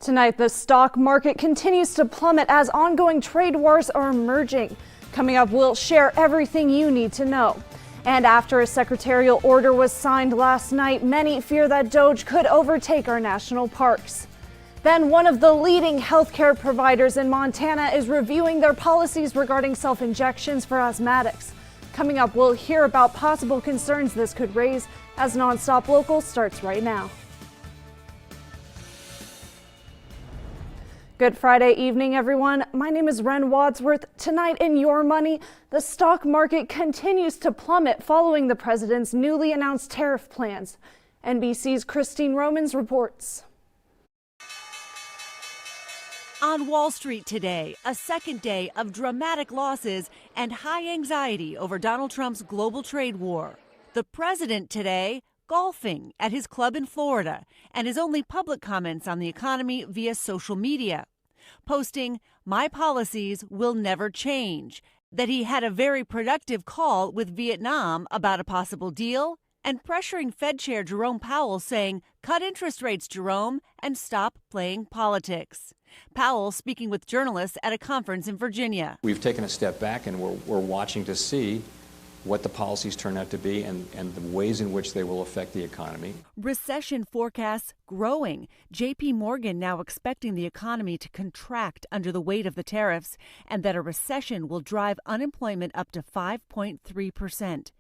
Tonight, the stock market continues to plummet as ongoing trade wars are emerging. Coming up, we'll share everything you need to know. And after a secretarial order was signed last night, many fear that DOGE could overtake our national parks. Then one of the leading healthcare providers in Montana is reviewing their policies regarding self-injections for asthmatics. Coming up, we'll hear about possible concerns this could raise as NonStop Local starts right now. Good Friday evening, everyone. My name is Ren Wadsworth. Tonight in Your Money, the stock market continues to plummet following the president's newly announced tariff plans. NBC's Christine Romans reports. On Wall Street today, a second day of dramatic losses and high anxiety over Donald Trump's global trade war. The president today golfing at his club in Florida, and his only public comments on the economy via social media, posting, "My policies will never change," that he had a very productive call with Vietnam about a possible deal, and pressuring Fed Chair Jerome Powell saying, "Cut interest rates, Jerome, and stop playing politics." Powell speaking with journalists at a conference in Virginia. We've taken a step back and we're watching to see what the policies turn out to be and the ways in which they will affect the economy. Recession forecasts growing. JP Morgan now expecting the economy to contract under the weight of the tariffs and that a recession will drive unemployment up to 5.3%.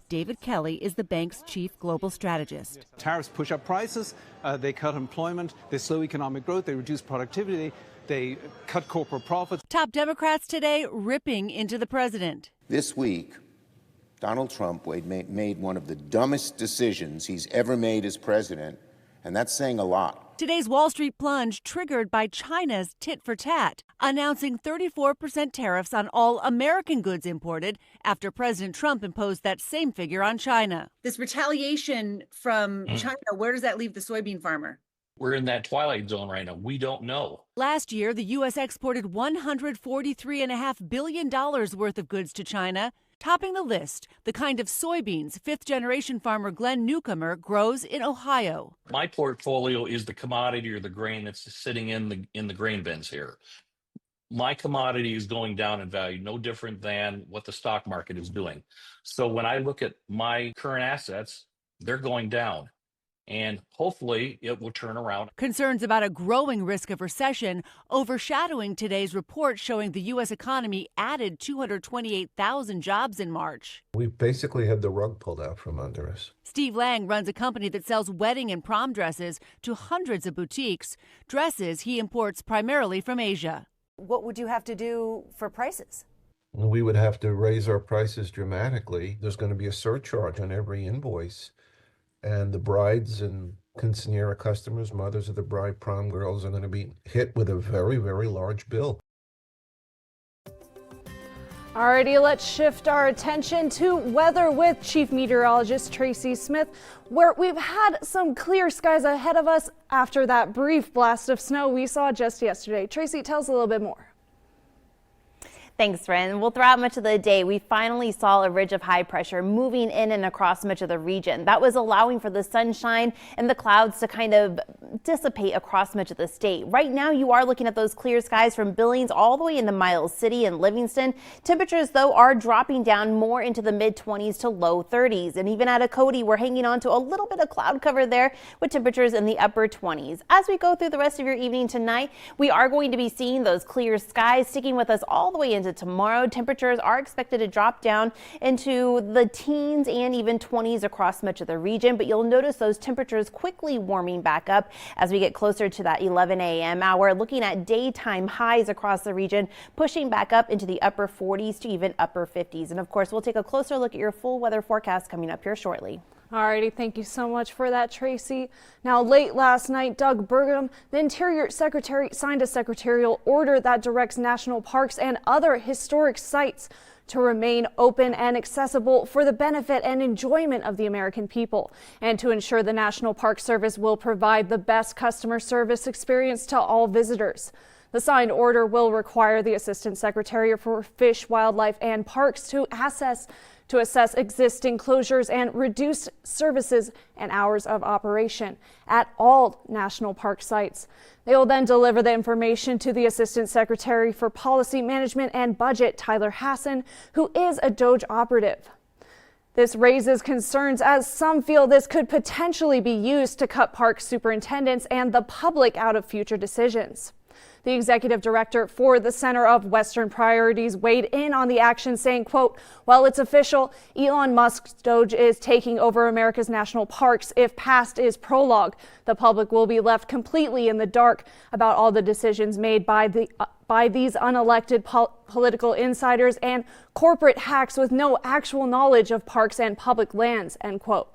David Kelly is the bank's chief global strategist. Tariffs push up prices, they cut employment, they slow economic growth, they reduce productivity, they cut corporate profits. Top Democrats today ripping into the president. This week, Donald Trump made one of the dumbest decisions he's ever made as president, and that's saying a lot. Today's Wall Street plunge triggered by China's tit for tat, announcing 34% tariffs on all American goods imported after President Trump imposed that same figure on China. This retaliation from China, where does that leave the soybean farmer? We're in that twilight zone right now. We don't know. Last year, the U.S. exported $143.5 billion worth of goods to China. Topping the list, the kind of soybeans fifth-generation farmer Glenn Newcomer grows in Ohio. My portfolio is the commodity or the grain that's sitting in the grain bins here. My commodity is going down in value, no different than what the stock market is doing. So when I look at my current assets, they're going down. And hopefully it will turn around. Concerns about a growing risk of recession overshadowing today's report showing the U.S. economy added 228,000 jobs in March. We've basically had the rug pulled out from under us. Steve Lang runs a company that sells wedding and prom dresses to hundreds of boutiques, dresses he imports primarily from Asia. What would you have to do for prices? We would have to raise our prices dramatically. There's going to be a surcharge on every invoice. And the brides and quinceanera customers, mothers of the bride, prom girls, are going to be hit with a very, very large bill. Alrighty, let's shift our attention to weather with Chief Meteorologist Tracy Smith, where we've had some clear skies ahead of us after that brief blast of snow we saw just yesterday. Tracy, tell us a little bit more. Thanks, Ren. Well, throughout much of the day, we finally saw a ridge of high pressure moving in and across much of the region. That was allowing for the sunshine and the clouds to kind of dissipate across much of the state. Right now, you are looking at those clear skies from Billings all the way into Miles City and Livingston. Temperatures, though, are dropping down more into the mid-20s to low 30s. And even at Cody, we're hanging on to a little bit of cloud cover there with temperatures in the upper 20s. As we go through the rest of your evening tonight, we are going to be seeing those clear skies sticking with us all the way into tomorrow. Temperatures are expected to drop down into the teens and even 20s across much of the region, but you'll notice those temperatures quickly warming back up as we get closer to that 11 a.m. hour. Looking at daytime highs across the region, pushing back up into the upper 40s to even upper 50s. And of course, we'll take a closer look at your full weather forecast coming up here shortly. Alrighty, thank you so much for that, Tracy. Now, late last night, Doug Burgum, the Interior Secretary, signed a secretarial order that directs national parks and other historic sites to remain open and accessible for the benefit and enjoyment of the American people, and to ensure the National Park Service will provide the best customer service experience to all visitors. The signed order will require the Assistant Secretary for Fish, Wildlife, and Parks to assess existing closures and reduce services and hours of operation at all national park sites. They will then deliver the information to the Assistant Secretary for Policy Management and Budget, Tyler Hassan, who is a DOJ operative. This raises concerns as some feel this could potentially be used to cut park superintendents and the public out of future decisions. The executive director for the Center of Western Priorities weighed in on the action, saying, quote, "Well, it's official. Elon Musk's DOJ is taking over America's national parks. If passed is prologue. The public will be left completely in the dark about all the decisions made by these unelected political insiders and corporate hacks with no actual knowledge of parks and public lands," end quote.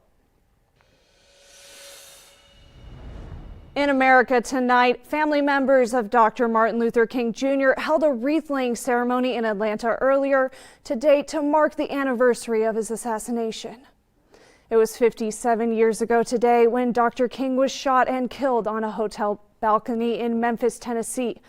In America tonight, family members of Dr. Martin Luther King Jr. held a wreath-laying ceremony in Atlanta earlier today to mark the anniversary of his assassination. It was 57 years ago today when Dr. King was shot and killed on a hotel balcony in Memphis, Tennessee.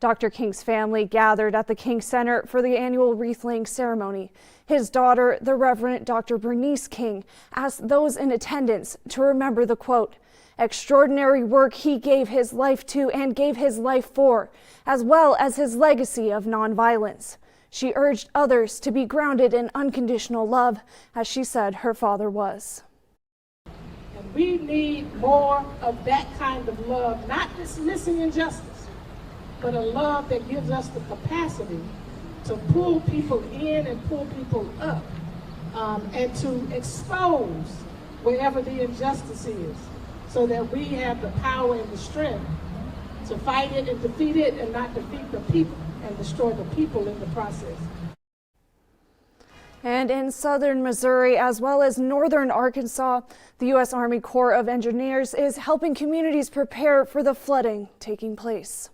Dr. King's family gathered at the King Center for the annual wreath-laying ceremony. His daughter, the Reverend Dr. Bernice King, asked those in attendance to remember the quote, "Extraordinary work he gave his life to and gave his life for, as well as his legacy of nonviolence." She urged others to be grounded in unconditional love, as she said her father was. And we need more of that kind of love, not dismissing injustice, but a love that gives us the capacity to pull people in and pull people up, and to expose wherever the injustice is, so that we have the power and the strength to fight it and defeat it, and not defeat the people and destroy the people in the process. And in southern Missouri, as well as northern Arkansas, the U.S. Army Corps of Engineers is helping communities prepare for the flooding taking place.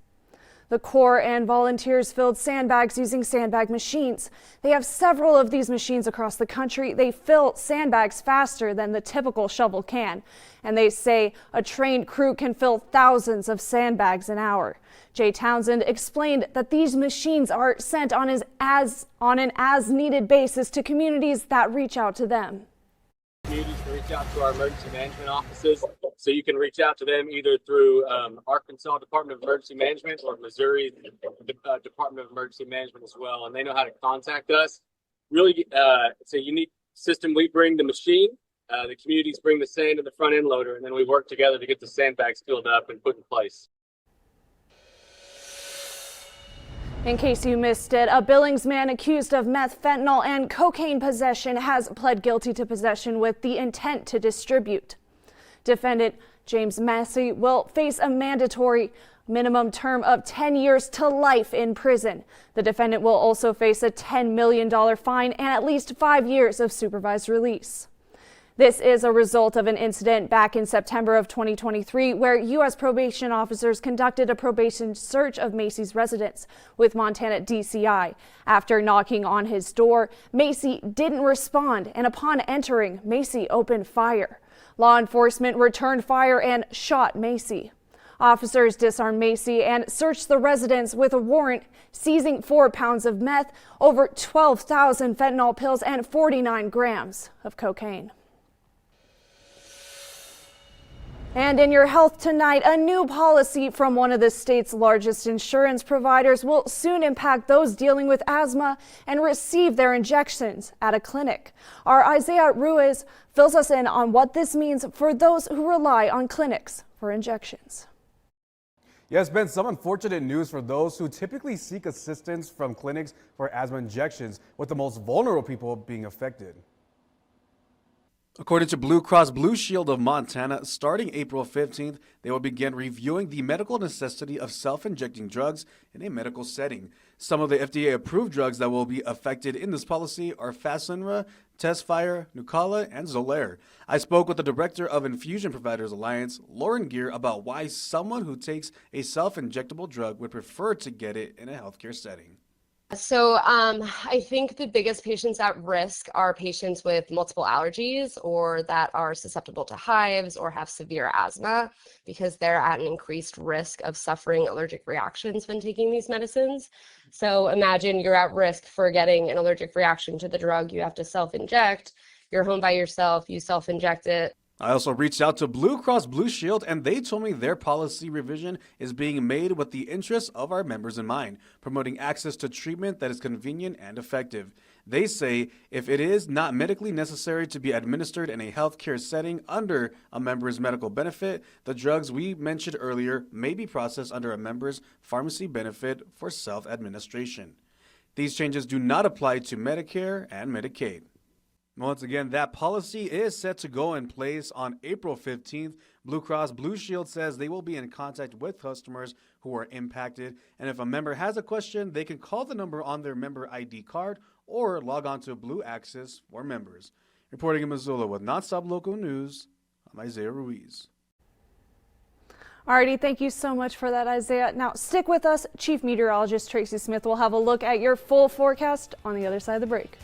The Corps and volunteers filled sandbags using sandbag machines. They have several of these machines across the country. They fill sandbags faster than the typical shovel can. And they say a trained crew can fill thousands of sandbags an hour. Jay Townsend explained that these machines are sent on an as-needed basis to communities that reach out to them. Communities can reach out to our emergency management offices, so you can reach out to them either through Arkansas Department of Emergency Management or Missouri Department of Emergency Management as well, and they know how to contact us. Really, it's a unique system. We bring the machine, the communities bring the sand and the front end loader, and then we work together to get the sandbags filled up and put in place. In case you missed it, a Billings man accused of meth, fentanyl, and cocaine possession has pled guilty to possession with the intent to distribute. Defendant James Massey will face a mandatory minimum term of 10 years to life in prison. The defendant will also face a $10 million fine and at least 5 years of supervised release. This is a result of an incident back in September of 2023 where U.S. probation officers conducted a probation search of Macy's residence with Montana DCI. After knocking on his door, Macy didn't respond, and upon entering, Macy opened fire. Law enforcement returned fire and shot Macy. Officers disarmed Macy and searched the residence with a warrant, seizing 4 pounds of meth, over 12,000 fentanyl pills, and 49 grams of cocaine. And in your health tonight, a new policy from one of the state's largest insurance providers will soon impact those dealing with asthma and receive their injections at a clinic. Our Isaiah Ruiz fills us in on what this means for those who rely on clinics for injections. Yes, Ben, some unfortunate news for those who typically seek assistance from clinics for asthma injections, with the most vulnerable people being affected. According to Blue Cross Blue Shield of Montana, starting April 15th, they will begin reviewing the medical necessity of self-injecting drugs in a medical setting. Some of the FDA-approved drugs that will be affected in this policy are Fasenra, Tezspire, Nucala, and Xolair. I spoke with the director of Infusion Providers Alliance, Lauren Gear, about why someone who takes a self-injectable drug would prefer to get it in a healthcare setting. So I think the biggest patients at risk are patients with multiple allergies or that are susceptible to hives or have severe asthma because they're at an increased risk of suffering allergic reactions when taking these medicines. So imagine you're at risk for getting an allergic reaction to the drug you have to self-inject. You're home by yourself, you self-inject it. I also reached out to Blue Cross Blue Shield, and they told me their policy revision is being made with the interests of our members in mind, promoting access to treatment that is convenient and effective. They say if it is not medically necessary to be administered in a healthcare setting under a member's medical benefit, the drugs we mentioned earlier may be processed under a member's pharmacy benefit for self-administration. These changes do not apply to Medicare and Medicaid. Once again, that policy is set to go in place on April 15th. Blue Cross Blue Shield says they will be in contact with customers who are impacted. And if a member has a question, they can call the number on their member ID card or log on to Blue Access for members. Reporting in Missoula with NonStop Local News, I'm Isaiah Ruiz. Alrighty, thank you so much for that, Isaiah. Now stick with us. Chief Meteorologist Tracy Smith will have a look at your full forecast on the other side of the break.